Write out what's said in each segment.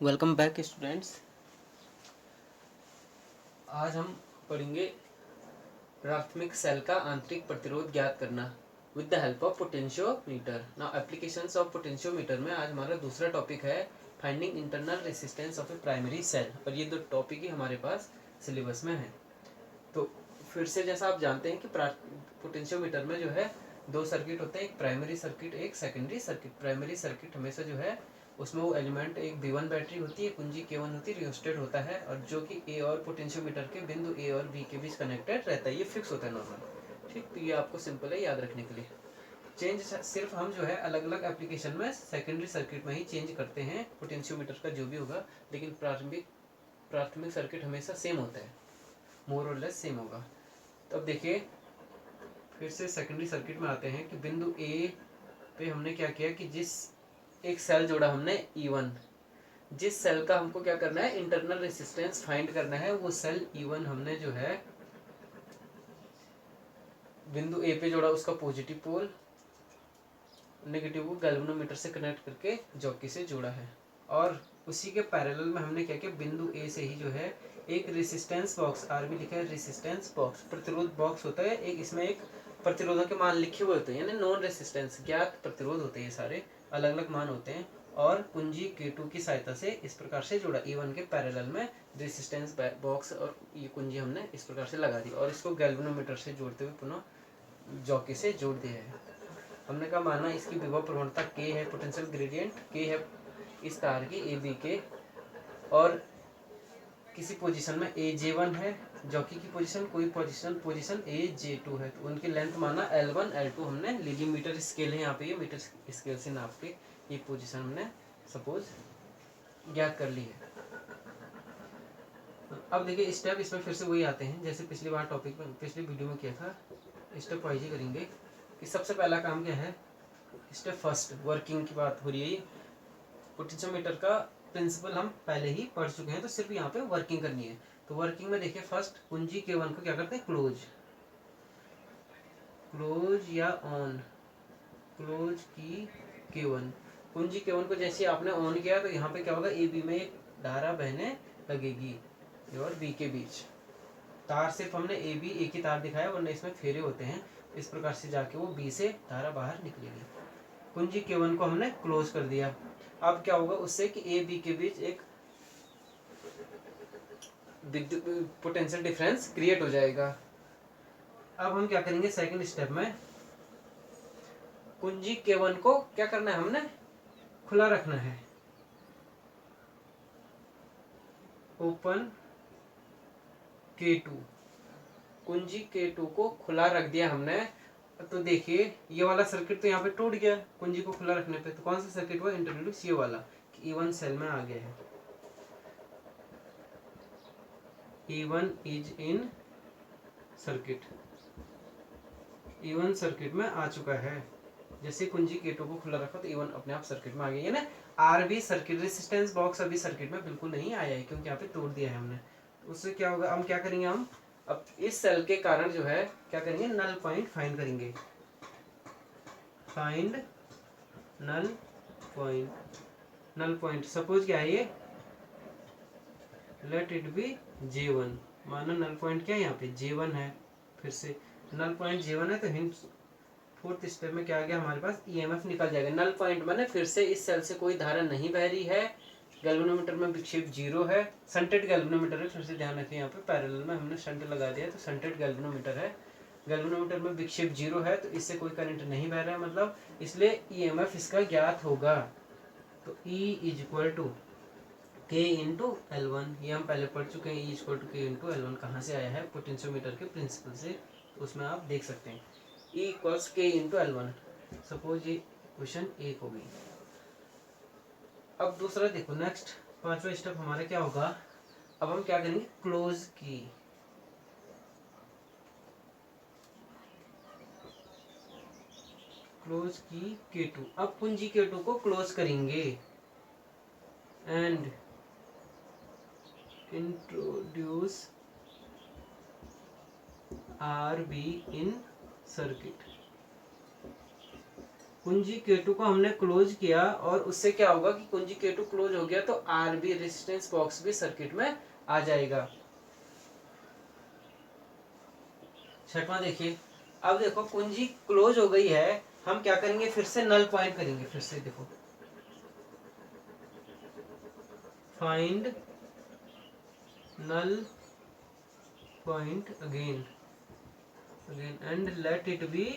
Welcome back students. आज हम पढ़ेंगे प्राथमिक सेल का आंतरिक प्रतिरोध ज्ञात करना with the help of potentiometer. Now applications of potentiometer में आज हमारा दूसरा टॉपिक है finding internal resistance of a primary cell, और ये दो टॉपिक ही हमारे पास सिलेबस में है। तो फिर से जैसा आप जानते हैं कि पोटेंशियोमीटर में जो है दो सर्किट होते हैं, एक प्राइमरी सर्किट एक सेकेंडरी सर्किट। प्राइमरी सर्किट हमेशा जो है उसमें वो एलिमेंट एक V1 बैटरी होती है, कुंजी K1 होती है, रियोस्टेट होता है, और जो कि ए और पोटेंशियोमीटर के बिंदु ए और बी के बीच कनेक्टेड रहता है। ये फिक्स होता है नॉर्मल, ठीक। तो ये आपको सिंपल है याद रखने के लिए। चेंज सिर्फ हम जो है अलग अलग एप्लीकेशन में सेकेंडरी सर्किट में ही चेंज करते हैं पोटेंशियोमीटर का जो भी होगा, लेकिन प्राथमिक सर्किट हमेशा सेम होता है, मोर और लेस सेम होगा। तो अब देखिए फिर से सेकेंडरी सर्किट में आते हैं कि बिंदु ए पे हमने क्या किया कि जिस एक सेल जोड़ा हमने E1, जिस सेल का हमको क्या करना है इंटरनल रेसिस्टेंस फाइंड करना है, वो सेल E1 हमने जो है बिंदु ए पे जोड़ा, उसका पॉजिटिव पोल नेगेटिव को गैल्वेनोमीटर से कनेक्ट करके जॉकी से जोड़ा है। और उसी के पैरेलल में हमने क्या किया, बिंदु ए से ही जो है एक रेसिस्टेंस बॉक्स, आरबी लिखा है रेसिस्टेंस बॉक्स, प्रतिरोध बॉक्स होता है एक, इसमें एक प्रतिरोधों के मान लिखे हुए होते हैं, यानी नॉन रेसिस्टेंस ज्ञात प्रतिरोध होते हैं, ये सारे अलग अलग मान होते हैं, और कुंजी K2 की सहायता से इस प्रकार से जोड़ा। E1 के पैरेलल में रेसिस्टेंस बॉक्स और ये कुंजी हमने इस प्रकार से लगा दी, और इसको गैल्वेनोमीटर से जोड़ते हुए पुनः जॉकी से जोड़ दिया है। हमने कहा माना इसकी विभव प्रवणता K है, पोटेंशियल ग्रेडियंट K है इस तार की AB के, और किसी पोजीशन में AJ1 है, जॉकी की पोजीशन कोई पोजीशन AJ2 है, तो उनकी लेंथ माना L1 L2 हमने ले ली। मीटर स्केल है यहाँ पे, ये मीटर स्केल से नाप के ये पोजीशन हमने सपोज ज्ञात कर ली है। अब देखिए स्टेप इसमें फिर से वही आते हैं जैसे पिछली बार टॉपिक में पिछली वीडियो में किया था, स्टेप वाइज ही करेंगे। कि सबसे पहला काम क्या है, स्टेप फर्स्ट वर्किंग की बात हो रही है। पोटेंशियोमीटर का प्रिंसिपल हम पहले ही पढ़ चुके हैं, तो सिर्फ यहाँ पे वर्किंग करनी है। तो वर्किंग में देखिए फर्स्ट कुंजी K1 को क्या करते हैं, क्लोज या ऑन, क्लोज की K1, कुंजी K1 को जैसे आपने ऑन किया तो यहाँ पे क्या होगा, AB में एक धारा बहने लगेगी A और B के बीच। तार सिर्फ हमने AB एक ही तार दिखाया, वरना इसमें फेरे होते हैं, इस प्रकार से जाके वो B से धारा बाहर निकलेगी। कुंजी K1 को हमने क्लोज कर दिया। अब क्या होगा उससे कि A B के बीच एक पोटेंशियल डिफरेंस क्रिएट हो जाएगा। अब हम क्या करेंगे सेकंड स्टेप में, कुंजी K1 को क्या करना है, हमने खुला रखना है, ओपन K2, कुंजी K2 को खुला रख दिया हमने। तो देखिए ये वाला सर्किट तो यहाँ पे टूट गया कुंजी को खुला रखने पे, तो कौन सा सर्किट हुआ, इंट्रोड्यूस ये वाला कि E1 सेल में आ गया है, E1 is in circuit, E1 circuit में आ चुका है। जैसे कुंजी K2 को खुला रखा तो E1 अपने आप सर्किट में आ गया है ना। आरबी सर्किट रेसिस्टेंस बॉक्स अभी सर्किट में बिल्कुल नहीं आया है क्योंकि यहाँ पे तोड़ दिया है हमने। उससे क्या होगा, हम क्या करेंगे, हम अब इस सेल के कारण जो है क्या करेंगे, नल पॉइंट फाइंड करेंगे, find null point. Null point suppose क्या है ये, लेट इट बी J1, मानो नल पॉइंट क्या है यहाँ पे J1 है। फिर से नल पॉइंट J1 है, तो हिंट फोर्थ स्टेप में क्या आ गया हमारे पास, EMF निकल जाएगा। नल पॉइंट माने फिर से इस सेल से कोई धारा नहीं बह रही है, गैल्वेनोमीटर में विक्षेप 0 है, शंटेड गैल्वेनोमीटर है, फिर से ध्यान रखें यहाँ पे पैरेलल में हमने शंट लगा दिया, तो शंटेड गैल्वेनोमीटर है, गैल्वेनोमीटर में विक्षेप 0 है, तो इससे कोई करंट नहीं बह रहा है मतलब, इसलिए EMF इसका ज्ञात होगा। तो E is equal to K into L1, ये हम पहले पढ़ चुके हैं, E is equal to K into L1 कहाँ से आया है, पोटेंशियोमीटर के प्रिंसिपल से, तो उसमें आप देख सकते हैं E equals K into L1। Suppose ये क्वेश्चन 1 हो गई। अब दूसरा देखो, नेक्स्ट पांचवा स्टेप हमारा क्या होगा, अब हम क्या करेंगे, क्लोज की, क्लोज की K2। अब कुंजी K2 को क्लोज करेंगे and introduce RB in circuit. कुंजी K2 को हमने क्लोज किया और उससे क्या होगा कि कुंजी K2 क्लोज हो गया तो आर भी रेजिस्टेंस बॉक्स भी सर्किट में आ जाएगा। छठवां देखिए, अब देखो कुंजी क्लोज हो गई है, हम क्या करेंगे, फिर से नल पॉइंट करेंगे। फिर से देखो, find null point again and let it be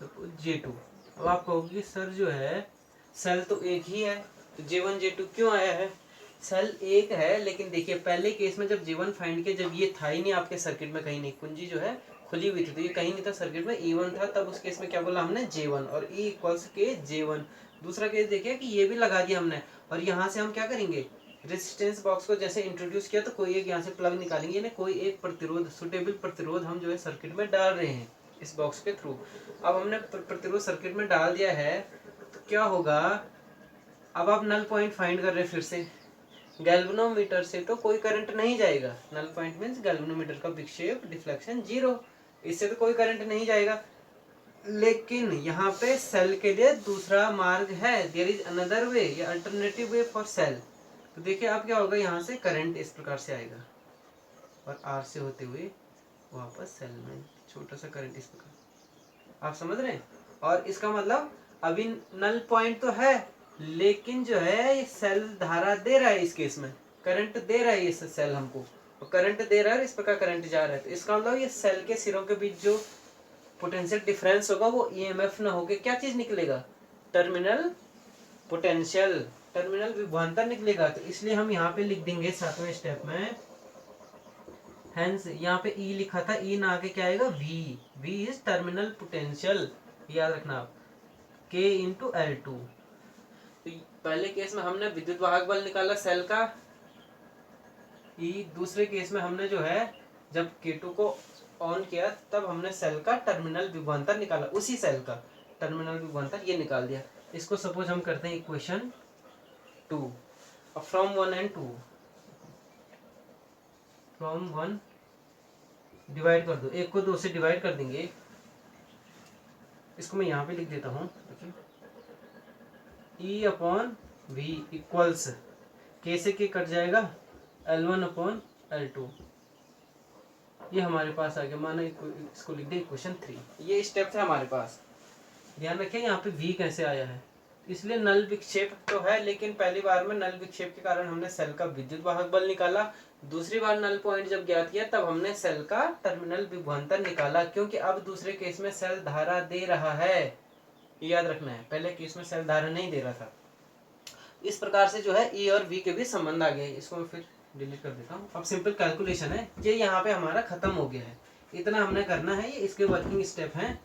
suppose J2। अब आप कहोगे सर जो है सेल तो एक ही है, तो J1 J2 क्यों आया है? सेल एक है, लेकिन देखिए पहले केस में जब J1 फाइंड किया, जब ये था ही नहीं आपके सर्किट में, कहीं नहीं, कुंजी जो है खुली हुई थी, तो ये कहीं नहीं था सर्किट में, E1 था, तब उस केस में क्या बोला हमने, J1 और E इक्वल्स के J1। दूसरा केस देखिए कि ये भी लगा दिया हमने, और यहाँ से हम क्या करेंगे, रेजिस्टेंस बॉक्स को जैसे इंट्रोड्यूस किया तो कोई एक यहाँ से प्लग निकालेंगे, यानी कोई एक प्रतिरोध, सुटेबल प्रतिरोध हम जो है सर्किट में डाल रहे हैं इस बॉक्स के थ्रू। अब हमने प्रतिरोध सर्किट में डाल दिया है, तो क्या होगा, अब आप नल पॉइंट फाइंड कर रहे हैं फिर से। गैल्वेनोमीटर से तो कोई करंट नहीं जाएगा, नल पॉइंट मींस गैल्वेनोमीटर का विक्षेप डिफ्लेक्शन 0, इससे तो कोई करंट नहीं जाएगा। लेकिन यहाँ पे सेल के लिए दूसरा मार्ग है, देयर इज अनदर वे, या अल्टरनेटिव वे फॉर सेल। तो देखिए अब क्या होगा, यहाँ से करंट इस प्रकार से आएगा और आर से होते हुए वापस सेल में छोटा सा करंट इस प्रकार, आप समझ रहे हैं। और इसका मतलब अभी नल पॉइंट तो है, लेकिन जो है ये सेल धारा दे रहा है, इस केस में करंट दे रहा है ये सेल हमको, और करंट दे रहा है, इस प्रकार करंट जा रहा है। तो इसका मतलब ये सेल के सिरों के बीच जो पोटेंशियल डिफरेंस होगा वो ईएमएफ ना होके क्या चीज निकलेगा, टर्मिनल पोटेंशियल, टर्मिनल विभवांतर निकलेगा। तो इसलिए हम यहाँ पे लिख देंगे 7वें स्टेप में, हेंस यहाँ पे E लिखा था, E ना आके क्या आएगा, V इज टर्मिनल पोटेंशियल, याद रखना आप, K इंटू L2। तो पहले केस में हमने विद्युत वाहक बल निकाला सेल का E, दूसरे केस में हमने जो है जब K2 को ऑन किया तब हमने सेल का टर्मिनल विभवांतर निकाला, उसी सेल का टर्मिनल विभवांतर ये निकाल दिया। इसको सपोज हम करते हैं इक्वेशन 2। अब फ्रॉम 1 एंड 2, फ्रॉम 1 डिवाइड कर दो, एक को 2 से डिवाइड कर देंगे, इसको मैं यहाँ पे लिख देता हूँ, E upon V equals K से K कट जाएगा, L1 अपॉन L2, ये हमारे पास आ गया। माना इसको लिख दे इक्वेशन 3। ये स्टेप था हमारे पास। ध्यान रखें यहाँ पे V कैसे आया है, इसलिए नल विक्षेप तो है, लेकिन पहली बार में नल विक्षेप के कारण हमने सेल का विद्युत वाहक बल निकाला, दूसरी बार नल पॉइंट जब ज्ञात किया तब हमने सेल का टर्मिनल विभवांतर निकाला, क्योंकि अब दूसरे केस में सेल धारा दे रहा है, याद रखना है, पहले केस में सेल धारा नहीं दे रहा था। इस प्रकार से जो है E और V के भी संबंध आ गए। इसको मैं फिर डिलीट कर देता हूँ। अब सिंपल कैलकुलेशन है, ये यहाँ पे हमारा खत्म हो गया है, इतना हमने करना है, ये इसके वर्किंग स्टेप हैं।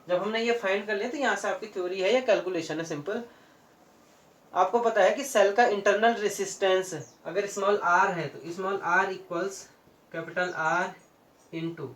जब हमने ये फाइंड कर लिया तो यहाँ से आपकी थ्योरी है या कैलकुलेशन है सिंपल। आपको पता है कि सेल का इंटरनल रेसिस्टेंस अगर स्मॉल r है तो small r equals capital R into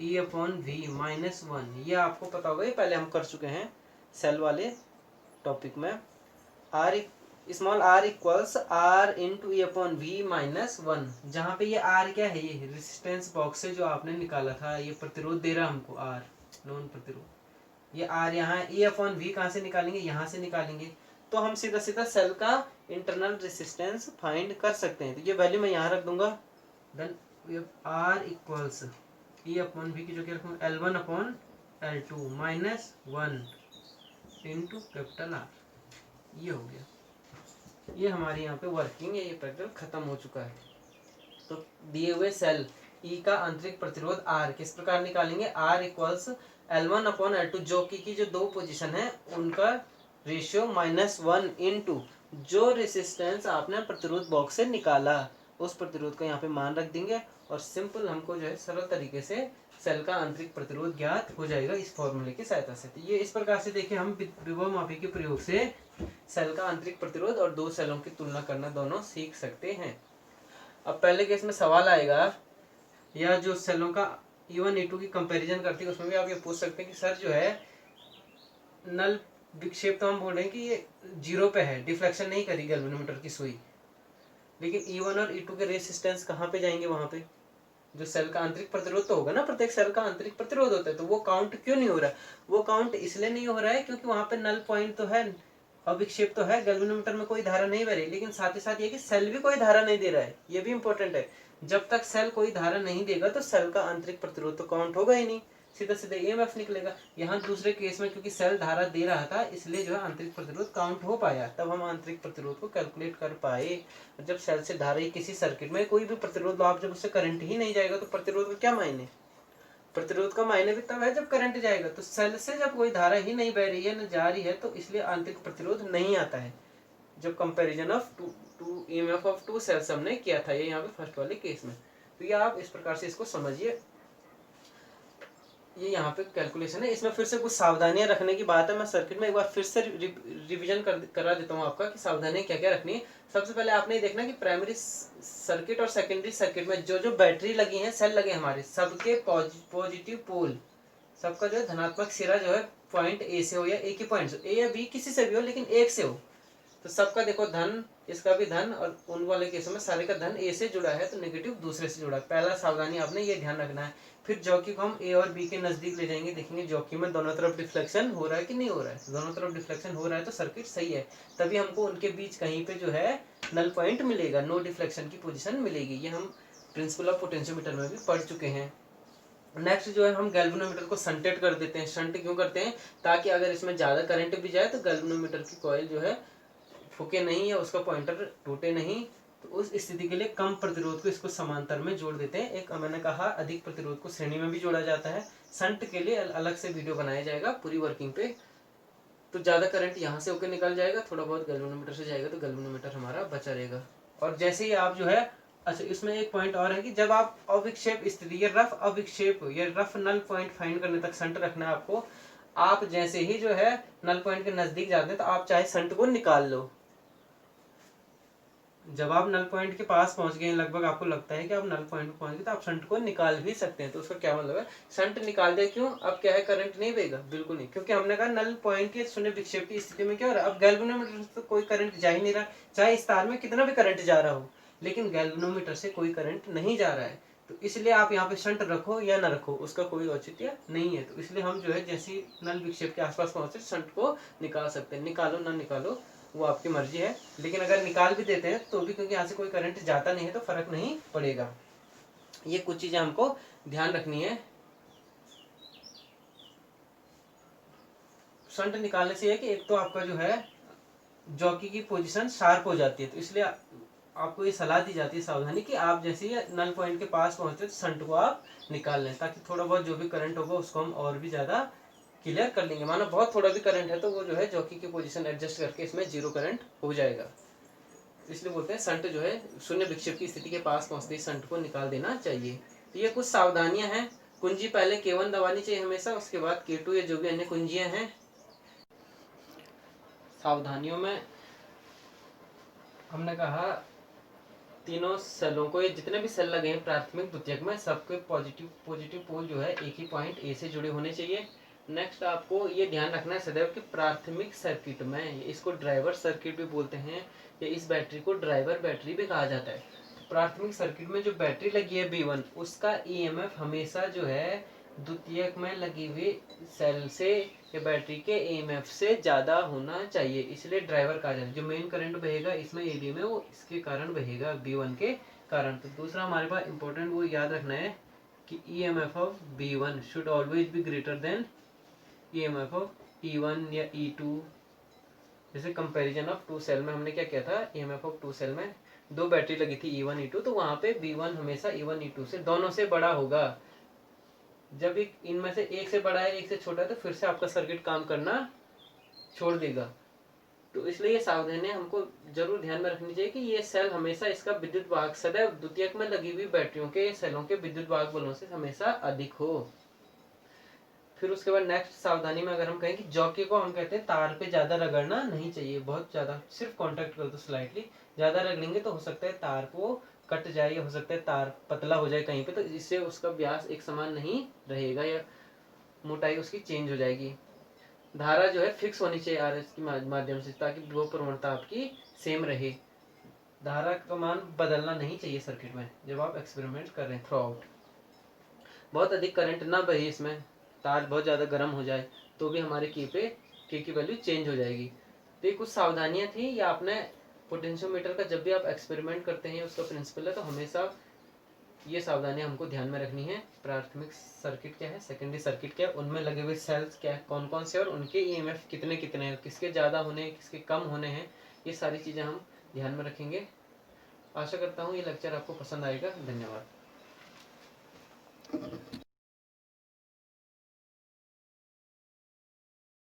E upon V minus 1, ये आपको पता होगा, ये पहले हम कर चुके हैं सेल वाले टॉपिक में। Small r equals R into E upon V minus 1, जहाँ पे ये R क्या है, ये रेसिस्टेंस बॉक्स से जो आपने निकाला था, ये प्रतिरोध दे रहा हमको R, नॉन प्रतिरोध, ये R यहाँ, E अपॉन V कहाँ से निकालेंगे, यहाँ से निकालेंगे, तो हम सीधा सीधा सेल का इंटरनल रेसिस्टेंस फाइंड कर सकते हैं। तो ये वैल्यू मैं यहाँ रख दूंगा, then R equals E upon V की जो क्या रखूँगा, L1 upon L2 minus 1 into capital R, ये हो गया। ये हमारे यहाँ पे वर्किंग है, ये प्रैक्टिकल खत्म हो चुका है। तो दिए हुए सेल E का आंतरिक प्रतिरोध R किस प्रकार निकालेंगे, R equals L1 upon L2, जो की जो दो पोजीशन है उनका रेशियो माइनस 1 इंटू जो रेसिस्टेंस आपने प्रतिरोध बॉक्स से निकाला, उस प्रतिरोध को यहाँ पे मान रख देंगे, और सिंपल हमको जो है सरल तरीके से सेल का आंतरिक प्रतिरोध ज्ञात हो जाएगा इस फॉर्मूले की सहायता से। तो ये इस प्रकार से देखिए हम विभव मापी के प्रयोग से सेल का आंतरिक प्रतिरोध और दो सेलों की तुलना करना दोनों सीख सकते हैं। अब पहले केस में सवाल आएगा, या जो सेलों का E1 E2 की कंपैरिजन करती है उसमें भी आप ये पूछ सकते हैं कि सर जो है नल विक्षेप तो हम बोल रहे हैं कि ये 0 पे है, डिफ्लेक्शन नहीं करी गैल्वेनोमीटर की सुई, लेकिन E1 और E2 के रेसिस्टेंस कहाँ पे जाएंगे, वहां पे जो सेल का आंतरिक प्रतिरोध तो होगा ना, प्रत्येक सेल का आंतरिक प्रतिरोध होता है, तो वो काउंट क्यों नहीं हो रहा है? वो काउंट इसलिए नहीं हो रहा है क्योंकि वहां पे नल पॉइंट तो है, अविक्षेप तो है, गैल्वेनोमीटर में कोई धारा नहीं बह रही, लेकिन साथ ही साथ ये कि सेल भी कोई धारा नहीं दे रहा है, ये भी इंपॉर्टेंट है। जब तक सेल कोई धारा नहीं देगा तो सेल का आंतरिक प्रतिरोध तो काउंट होगा ही नहीं, सीधा सीधा ईएमएफ निकलेगा। यहाँ दूसरे केस में क्योंकि सेल धारा दे रहा था, इसलिए जो है आंतरिक प्रतिरोध काउंट हो पाया, तब हम आंतरिक प्रतिरोध को कैलकुलेट कर पाए। जब सेल से धारा ही किसी सर्किट में कोई भी प्रतिरोध लो आप, जब उससे करंट ही नहीं जाएगा तो प्रतिरोध का क्या मायने? प्रतिरोध का मायने भी तब है जब करंट जाएगा। तो सेल से जब कोई धारा ही नहीं बह रही है, न जा रही है, तो इसलिए आंतरिक प्रतिरोध नहीं आता है। जब comparison of two EMF of two cells हमने किया था, ये यहाँ पे फर्स्ट वाले केस में। तो ये आप इस प्रकार से इसको समझिए। ये यहाँ पे कैलकुलेशन है, इसमें फिर से कुछ सावधानियां रखने की बात है। मैं सर्किट में एक बार फिर से रिवीजन करा देता हूँ आपका कि सावधानियां क्या क्या रखनी है। सबसे पहले आपने ये देखना कि प्राइमरी सर्किट और सेकेंडरी सर्किट में जो जो बैटरी लगी है, सेल लगे हमारे, सबके पॉजिटिव पोल, सबका जो है धनात्मक सिरा जो है पॉइंट ए से हो या एक ही पॉइंट से, ए या बी किसी से भी हो, लेकिन एक से हो। तो सबका देखो धन, इसका भी धन, और उन वाले केसों में सारे का धन ए से जुड़ा है तो नेगेटिव दूसरे से जुड़ा है। पहला सावधानी आपने ये ध्यान रखना है। फिर जॉकी को हम ए और बी के नजदीक ले जाएंगे, देखेंगे जॉकी में दोनों तरफ डिफ्लेक्शन हो रहा है कि नहीं हो रहा है। दोनों तरफ डिफ्लेक्शन हो रहा है तो सर्किट सही है, तभी हमको उनके बीच कहीं पे जो है नल पॉइंट मिलेगा, नो डिफ्लेक्शन की पोजीशन मिलेगी। ये हम प्रिंसिपल ऑफ पोटेंशियोमीटर में भी पढ़ चुके हैं। नेक्स्ट जो है हम गैल्वेनोमीटर को शंटेड कर देते हैं। शंट क्यों करते हैं? ताकि अगर इसमें ज्यादा करंट भी जाए तो गैल्वेनोमीटर की कॉइल जो है फूके नहीं या उसका पॉइंटर टूटे नहीं। तो उस स्थिति के लिए कम प्रतिरोध को इसको समांतर में जोड़ देते हैं। एक मैंने कहा अधिक प्रतिरोध को श्रेणी में भी जोड़ा जाता है। शंट के लिए अलग से वीडियो बनाया जाएगा पूरी वर्किंग पे। तो ज्यादा करंट यहाँ से होकर निकल जाएगा, थोड़ा बहुत गैल्वेनोमीटर से जाएगा, तो गैल्वेनोमीटर हमारा बचा रहेगा। और जैसे ही आप जो है, अच्छा इसमें एक पॉइंट और है कि जब आप अविक्षेप स्थिति, ये रफ अविक्षेप, ये रफ नल पॉइंट फाइंड करने तक शंट रखना है आपको। आप जैसे ही जो है नल पॉइंट के नजदीक जाते हैं तो आप चाहे शंट को निकाल लो। जब आप नल पॉइंट के पास पहुंच गए, लगभग आपको लगता है कि आप नल पॉइंट पे पहुंच गए, तो आप शंट को निकाल भी सकते हैं। तो उसका क्या मतलब है? शंट निकाल दे क्यों? अब क्या है, करंट नहीं बहेगा? बिल्कुल नहीं, क्योंकि हमने कहा नल पॉइंट के शून्य विक्षेप की स्थिति में क्या हो रहा है, अब गैल्वेनोमीटर से तो कोई करंट जा ही नहीं रहा, चाहे इस तार में कितना भी करंट जा रहा हो, लेकिन गैल्वेनोमीटर से कोई करंट नहीं जा रहा है। तो इसलिए आप यहाँ पे शंट रखो या न रखो, उसका कोई औचित्य नहीं है। तो इसलिए हम जो है जैसे ही नल विक्षेप के आसपास पहुंचे शंट को निकाल सकते हैं। निकालो ना निकालो वो आपकी मर्जी है, लेकिन अगर निकाल भी देते हैं तो भी क्योंकि यहाँ से कोई करंट जाता नहीं है तो फर्क नहीं पड़ेगा। ये कुछ चीजें हमको ध्यान रखनी है। शंट निकालने से है कि एक तो आपका जो है जॉकी की पोजीशन शार्प हो जाती है, तो इसलिए आपको ये सलाह दी जाती है सावधानी कि आप जैसे ही नल पॉइंट के पास पहुंचते तो शंट को आप निकाल लें, ताकि थोड़ा बहुत जो भी करंट होगा उसको हम और भी ज्यादा क्लियर कर लेंगे। माना बहुत थोड़ा भी करंट है तो वो जो है जॉकी की पोजीशन एडजस्ट करके इसमें जीरो करंट हो जाएगा। इसलिए बोलते हैं शंट जो है शून्य विक्षेप की स्थिति के पास पहुंचते ही शंट को निकाल देना चाहिए। तो ये कुछ सावधानियां हैं। कुंजी पहले K1 दबानी चाहिए हमेशा, उसके बाद K2 या जो भी अन्य कुंजियां हैं। सावधानियों में हमने कहा तीनों सेलों को, ये जितने भी सेल लगे हैं प्राथमिक द्वितीयक में, सबके पॉजिटिव पोल जो है एक ही पॉइंट ए से जुड़े होने चाहिए। नेक्स्ट आपको ये ध्यान रखना है सदैव कि प्राथमिक सर्किट में, इसको ड्राइवर सर्किट भी बोलते हैं, या इस बैटरी को ड्राइवर बैटरी भी कहा जाता है। तो प्राथमिक सर्किट में जो बैटरी लगी है B1, उसका ईएमएफ हमेशा जो है द्वितीयक में लगी हुई सेल से या बैटरी के ईएमएफ से ज्यादा होना चाहिए, इसलिए ड्राइवर कहा जाता है। जो मेन करंट बहेगा इसमें एबी में, वो इसके कारण बहेगा, B1 के कारण। तो दूसरा हमारे पास इंपॉर्टेंट वो याद रखना है कि EMF of B1 should always be greater than EMF of E1 या E2। जैसे कंपैरिजन ऑफ टू सेल में हमने क्या किया था, ईएमएफ ऑफ टू सेल में दो बैटरी लगी थी E1 E2, तो वहां पे B1 हमेशा E1 E2 से दोनों से बड़ा होगा। जब एक इनमें से एक से बड़ा है एक से छोटा है तो फिर से आपका सर्किट काम करना छोड़ देगा। तो इसलिए ये सावधानी हमको जरूर ध्यान में रखनी चाहिए कि ये सेल हमेशा इसका विद्युत वाहक सदैव द्वितीयक में लगी हुई बैटरियों के सेलों के विद्युत वाहक बलों से हमेशा अधिक हो। फिर उसके बाद नेक्स्ट सावधानी में अगर हम कहें कि जॉकी को हम कहते हैं तार पे ज्यादा रगड़ना नहीं चाहिए, बहुत ज्यादा, सिर्फ कांटेक्ट कर दो स्लाइटली। ज्यादा रगड़ेंगे तो हो सकता है तार को कट जाए, या हो सकता है तार पतला हो जाए कहीं पे, तो इससे उसका व्यास एक समान नहीं रहेगा या मोटाई उसकी चेंज हो जाएगी। धारा जो है फिक्स होनी चाहिए आरएस के माध्यम से, ताकि वो प्रवणता आपकी सेम रहे। धारा का मान बदलना नहीं चाहिए सर्किट में जब आप एक्सपेरिमेंट कर रहे हैं थ्रू आउट। बहुत अधिक करंट ना बहे, इसमें तार बहुत ज़्यादा गर्म हो जाए तो भी हमारे के की वैल्यू चेंज हो जाएगी। तो ये कुछ सावधानियाँ थी, या आपने पोटेंशियोमीटर का जब भी आप एक्सपेरिमेंट करते हैं, उसका प्रिंसिपल है, तो हमेशा ये सावधानियां हमको ध्यान में रखनी है। प्राथमिक सर्किट क्या है, सेकेंडरी सर्किट क्या है, उनमें लगे हुए सेल्स क्या है, कौन कौन से, और उनके ईएमएफ कितने कितने हैं, किसके ज़्यादा होने हैं, किसके कम होने हैं, ये सारी चीज़ें हम ध्यान में रखेंगे। आशा करता हूँ ये लेक्चर आपको पसंद आएगा। धन्यवाद।